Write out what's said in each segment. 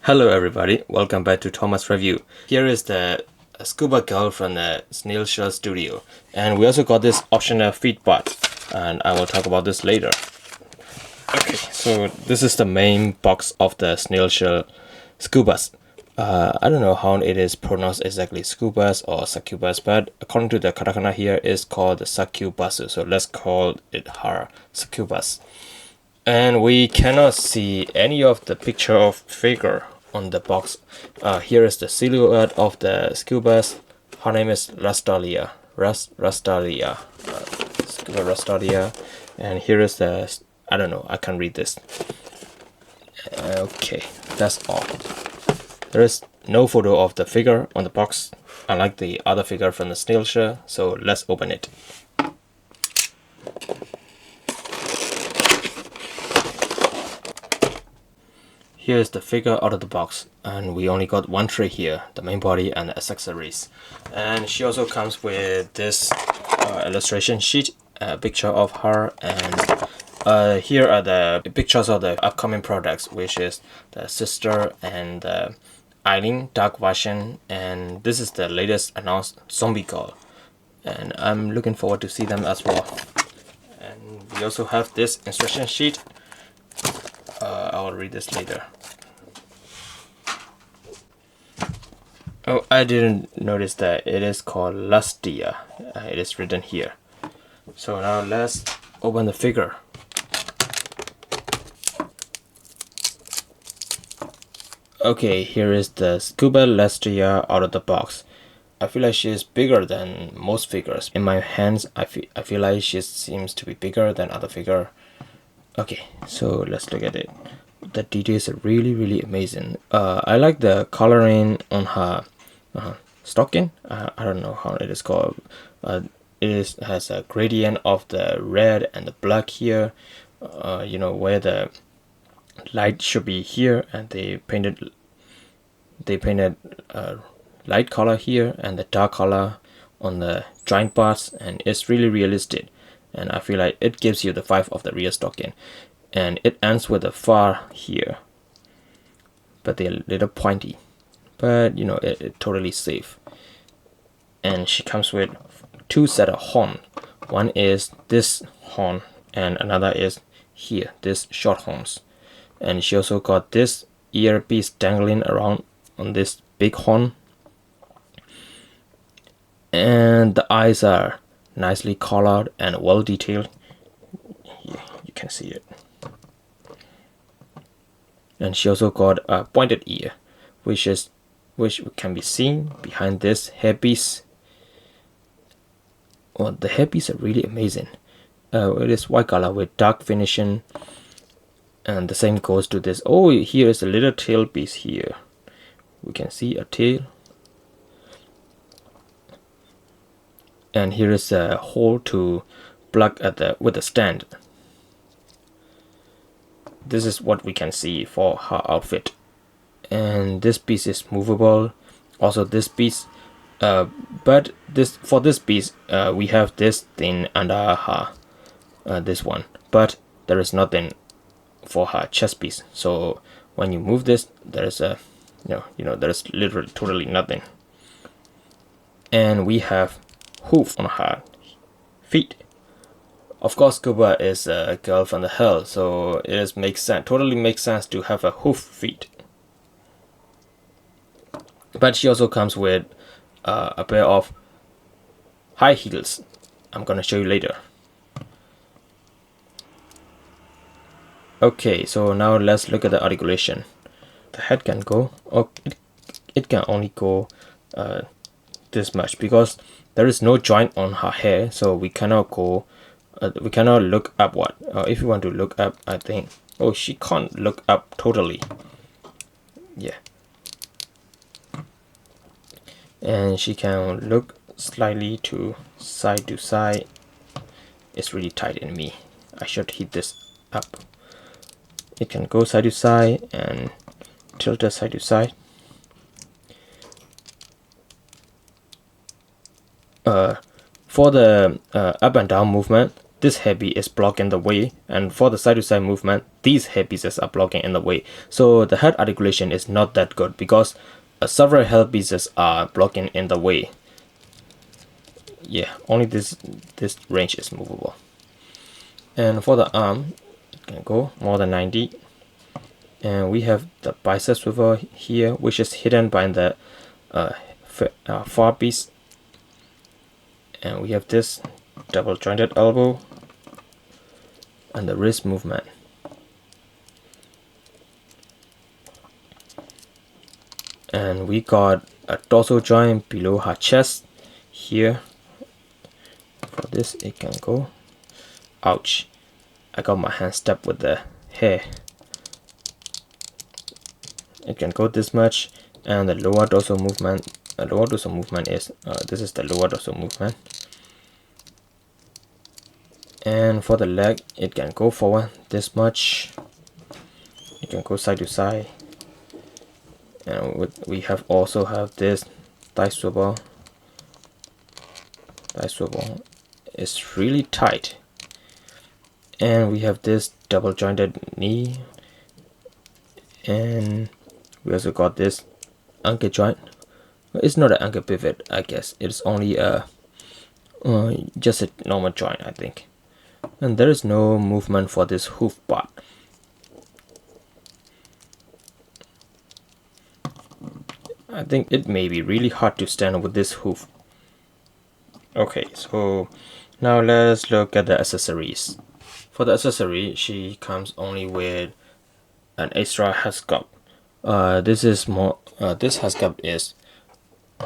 Hello everybody, welcome back to Thomas Review. Here is the scuba girl from the Snail Shell Studio, and we also got this optional feed bot, and I will talk about this later. Okay, so this is the main box of the Snail Shell Succubus. I don't know how it is pronounced exactly, Succubus or Succubus, but according to the katakana here, it's called the Succubus, so let's call it her Succubus. And we cannot see any of the picture of figure on the box. Here is the silhouette of the Succubus. Her name is Scuba Rustalia. And here is the, I don't know, I can't read this. Okay, that's all. There is no photo of the figure on the box, unlike the other figure from the Snail Shell, so let's open it. Here's the figure out of the box, and we only got one tray here, the main body and the accessories. And she also comes with this illustration sheet, a picture of her, and here are the pictures of the upcoming products, which is the Sister and the Eileen Dark version, and this is the latest announced zombie girl, and I'm looking forward to see them as well. And we also have this instruction sheet. I'll read this later. Oh, I didn't notice that it is called Lustia. It is written here. So now let's open the figure. Okay, here is the Succubus Lustia out of the box. I feel like she is bigger than most figures. In my hands, I feel like she seems to be bigger than other figure. Okay, so let's look at it. The details are really amazing. I like the coloring on her stocking. I don't know how it is called. Has a gradient of the red and the black here. You know, where the light should be here, and they painted light color here and the dark color on the joint parts, and it's really realistic. And I feel like it gives you the vibe of the real stocking. And it ends with a fur here, but they're a little pointy, but you know, it totally safe. And she comes with two set of horn. One is this horn and another is here, this short horns. And she also got this earpiece dangling around on this big horn, and the eyes are nicely colored and well detailed. Here, you can see it. And she also got a pointed ear, which can be seen behind this hairpiece. Well, the hairpiece are really amazing. It is white color with dark finishing, and the same goes to this. Oh, here is a little tail piece here. We can see a tail, and here is a hole to plug at with the stand. This is what we can see for her outfit, and this piece is movable. Also this piece, but for this piece we have this thing under her, this one, but there is nothing for her chest piece. So when you move this, there is a there is literally totally nothing. And we have hoof on her feet. Of course, Scuba is a girl from the hell, so it totally makes sense to have a hoof feet. But she also comes with a pair of high heels. I'm gonna show you later. Okay, so now let's look at the articulation. The head can go, it can only go this much, because there is no joint on her hair, so we cannot go. We cannot look upward. If you want to look up, I think. Oh, she can't look up totally. Yeah. And she can look slightly to side. It's really tight in me. I should heat this up. It can go side to side and tilt it side to side. For the up and down movement, this headpiece is blocking the way, and for the side-to-side movement, these headpieces are blocking in the way. So the head articulation is not that good because several headpieces are blocking in the way. Yeah, only this range is movable. And for the arm, it can go more than 90. And we have the bicep swivel here, which is hidden by the far piece. And we have this double jointed elbow and the wrist movement. And we got a dorsal joint below her chest here. For this, it can go. Ouch, I got my hand stuck with the hair. It can go this much. And the lower dorsal movement, is this is the lower dorsal movement. And for the leg, it can go forward this much. It can go side to side. And we also have this thigh swivel. Thigh swivel is really tight. And we have this double jointed knee. And we also got this ankle joint. It's not an ankle pivot, I guess. It's only just a normal joint, I think. And there is no movement for this hoof part. I think it may be really hard to stand with this hoof. Okay, so now let's look at the accessories. For the accessory, she comes only with an extra head sculpt. This head sculpt is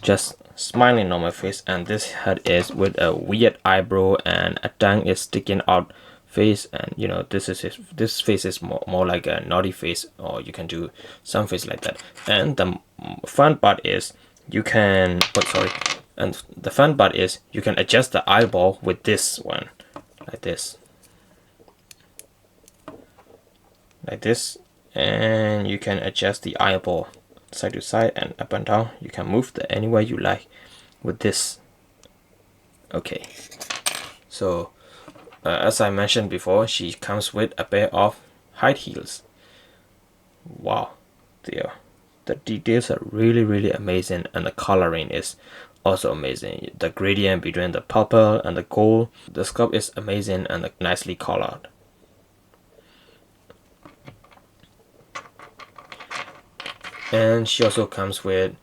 just smiling on my face, and this head is with a weird eyebrow and a tongue is sticking out face, and you know, this face is more like a naughty face, or you can do some face like that. And the fun part is you can adjust the eyeball with this one, like this, and you can adjust the eyeball side to side and up and down. You can move anywhere you like with this. Okay, so as I mentioned before, she comes with a pair of high heels. Wow, the details are really amazing, and the coloring is also amazing. The gradient between the purple and the gold, the sculpt is amazing and nicely colored. And she also comes with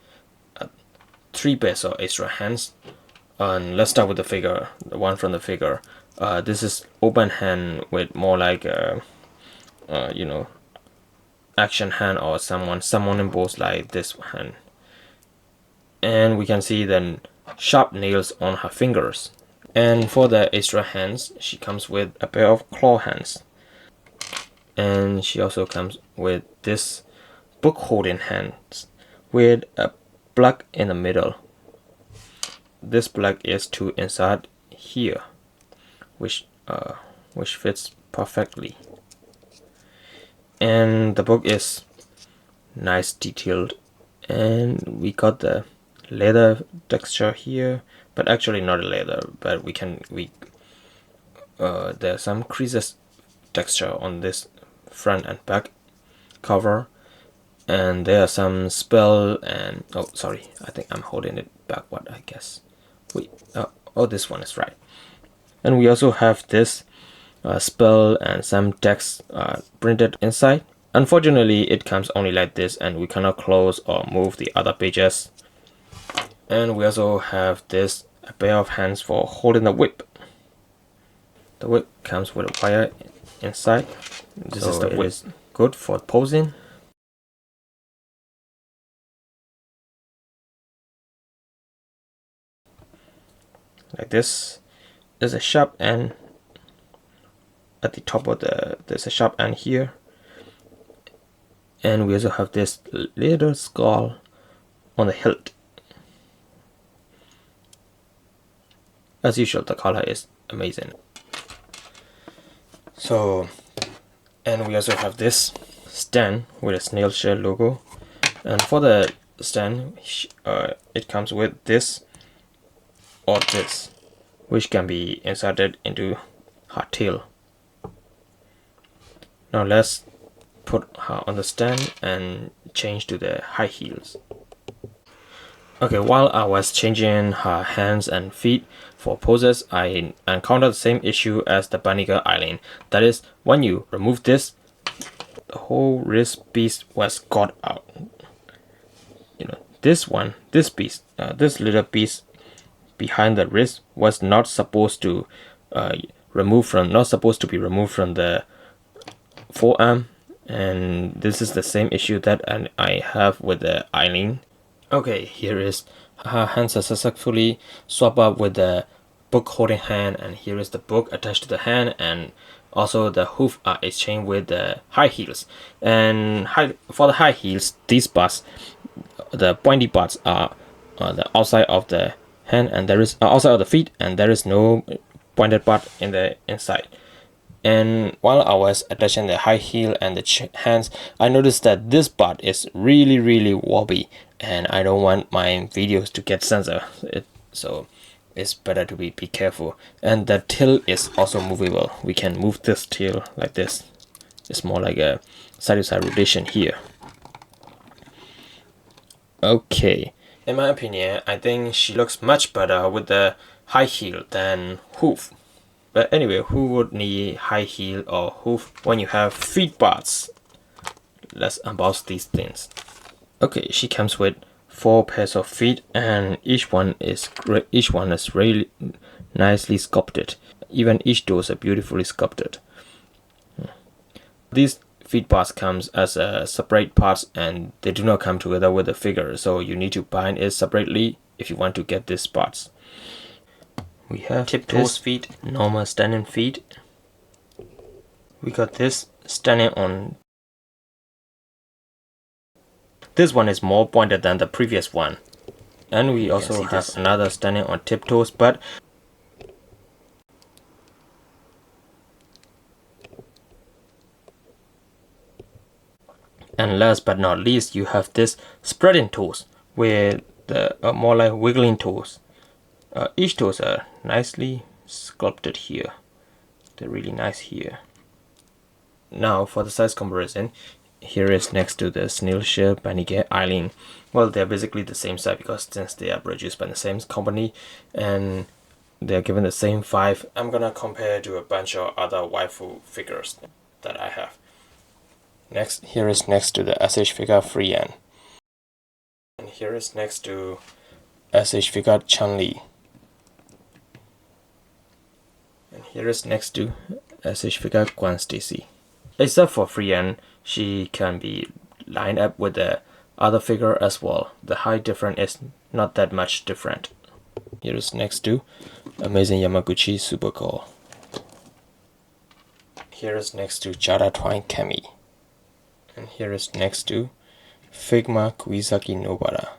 3 pairs of extra hands. And let's start with the figure, the one from the figure. This is open hand with more like a, you know, action hand, or someone summoning boss like this hand. And we can see the sharp nails on her fingers. And for the extra hands, she comes with a pair of claw hands. And she also comes with this book holding hands with a plug in the middle. This plug is to insert here, which fits perfectly. And the book is nice detailed, and we got the leather texture here, but actually not a leather, but there's some creases texture on this front and back cover. And there are some spell and oh sorry, I think I'm holding it backward, I guess. Wait, oh this one is right. And we also have this spell and some text printed inside. Unfortunately, it comes only like this, and we cannot close or move the other pages. And we also have this a pair of hands for holding the whip. The whip comes with a wire inside. This is the whip. Is good for posing. Like this. There's a sharp end at the top of there's a sharp end here. And we also have this little skull on the hilt. As usual, the color is amazing. So, and we also have this stand with a snail shell logo. And for the stand, it comes with this or this, which can be inserted into her tail. Now let's put her on the stand and change to the high heels. Okay, while I was changing her hands and feet for poses, I encountered the same issue as the bunny girl Eileen. That is, when you remove this, the whole wrist piece was cut out. You know, this piece, this little piece behind the wrist was not supposed to be removed from the forearm, and this is the same issue that I have with the Eileen. Okay, here is her hands are successfully swapped up with the book holding hand, and here is the book attached to the hand, and also the hoof are exchanged with the high heels. And for the high heels, these parts, the pointy parts are the outside of the hand, and there is outside of the feet, and there is no pointed part in the inside. And while I was attaching the high heel and the hands, I noticed that this part is really wobbly, and I don't want my videos to get censored. So it's better to be careful. And the tail is also movable. We can move this tail like this. It's more like a side-to-side rotation here. Okay, in my opinion, I think she looks much better with the high heel than hoof. But anyway, who would need high heel or hoof when you have feet parts? Let's unbox these things. Okay, she comes with 4 pairs of feet, and each one is really nicely sculpted. Even each toes are beautifully sculpted. These feet parts comes as separate parts, and they do not come together with the figure, so you need to bind it separately if you want to get these parts. We have tip-toes feet, normal standing feet. We got this standing on. This one is more pointed than the previous one. And we also have another standing on tiptoes, but and last but not least, you have this spreading toes with the more like wiggling toes. Each toes are nicely sculpted here. They're really nice here. Now for the size comparison, here is next to the Snail Shell Banigay Eileen. Well, they're basically the same size because since they are produced by the same company and they're given the same 5, I'm gonna compare to a bunch of other waifu figures that I have. Next, here is next to the SH figure Freean. And here is next to SH figure Chun-Li. And here is next to SH figure Gwen Stacy. Except for Freean, she can be lined up with the other figure as well. The height difference is not that much different. Here is next to Amazing Yamaguchi Supergirl. Here is next to Chara Twine Kami. And here is next to Figma Kuisaki Nobara.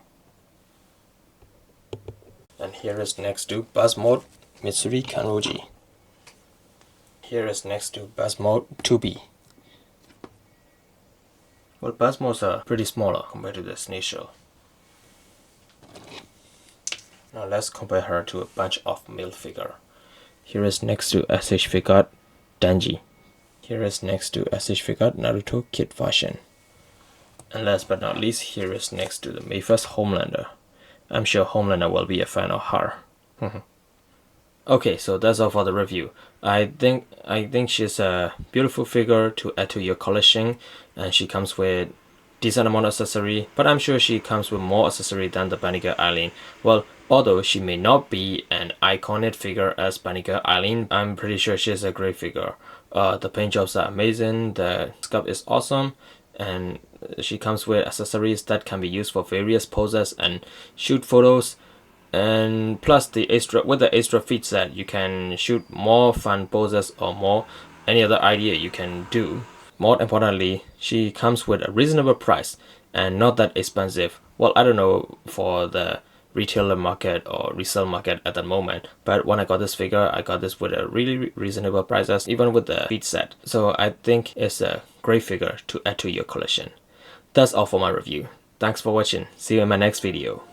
And here is next to Buzz Mode Mitsuri Kanroji. Here is next to Buzz Mode 2B. Well, Buzz Modes are pretty smaller compared to the Snail Shell. Now let's compare her to a bunch of male figure. Here is next to SH figure Danji. Here is next to SH figure Naruto Kid version. And last but not least, here is next to the Mayfair's Homelander. I'm sure Homelander will be a fan of her. Okay, so that's all for the review. I think she's a beautiful figure to add to your collection, and she comes with decent amount of accessory, but I'm sure she comes with more accessory than the Bunny Girl Eileen. Well, although she may not be an iconic figure as Bunny Girl Eileen, I'm pretty sure she's a great figure. The paint jobs are amazing, the sculpt is awesome, and she comes with accessories that can be used for various poses and shoot photos. And plus with the extra feet set, you can shoot more fun poses or more any other idea you can do. More importantly, she comes with a reasonable price and not that expensive. Well, I don't know for the retailer market or resale market at the moment, but when I got this figure, I got this with a really reasonable prices, even with the feet set. So I think it's a great figure to add to your collection. That's all for my review. Thanks for watching. See you in my next video.